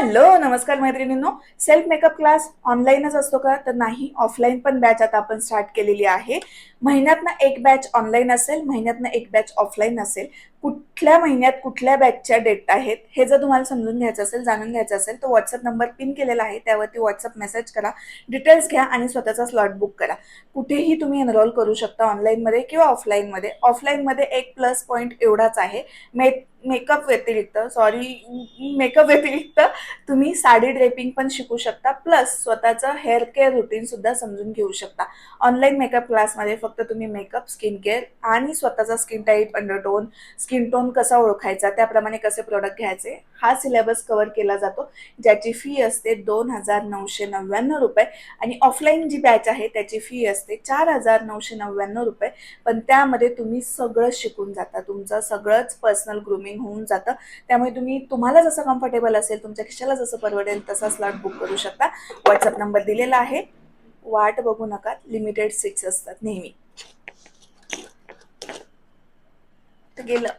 Hello नमस्कार मैत्रिणींनो. Self makeup class ऑनलाईनच असतो का? तर नाही, ऑफलाईन पण बॅच आता आपण स्टार्ट केलेली आहे. महिन्यातनं एक बॅच ऑनलाईन असेल, महिन्यातनं एक बॅच ऑफलाईन असेल. कुठल्या महिन्यात कुठल्या बॅचच्या डेट आहेत हे जर तुम्हाला समजून घ्यायचं असेल, जाणून घ्यायचं असेल तर व्हॉट्सअप नंबर पिन केलेला आहे, त्यावरती व्हॉट्सअप मेसेज करा, डिटेल्स घ्या आणि स्वतःचा स्लॉट बुक करा. कुठेही तुम्ही एनरोल करू शकता, ऑनलाईनमध्ये किंवा ऑफलाईनमध्ये. ऑफलाईनमध्ये एक प्लस पॉईंट एवढाच आहे, मेकअप व्यतिरिक्त मेकअप व्यतिरिक्त तुम्ही साडी ड्रेपिंग पण शिकू शकता, प्लस स्वतःचं हेअर केअर रुटीन सुद्धा समजून घेऊ शकता. ऑनलाईन मेकअप क्लासमध्ये फक्त तुम्ही मेकअप, स्किन केअर आणि स्वतःचा skin type, undertone, skin tone कसा ओळखायचा, त्याप्रमाणे कसे प्रोडक्ट घ्यायचे, हा सिलेबस कव्हर केला जातो, ज्याची फी असते 2,999 रुपये. आणि ऑफलाईन जी बॅच आहे त्याची फी असते 4,999 रुपये. पण त्यामध्ये तुम्ही सगळं शिकून जाता, तुमचं सगळंच पर्सनल ग्रूमिंग होऊन जातं. त्यामुळे तुम्हाला जसं कम्फर्टेबल असेल, तुमच्या खिशाला जसं परवडेल तसा स्लॉट बुक करू शकता. व्हॉट्सअप नंबर दिलेला आहे. वाट बघू नका, लिमिटेड सीट्स असतात नेहमी. गेलं.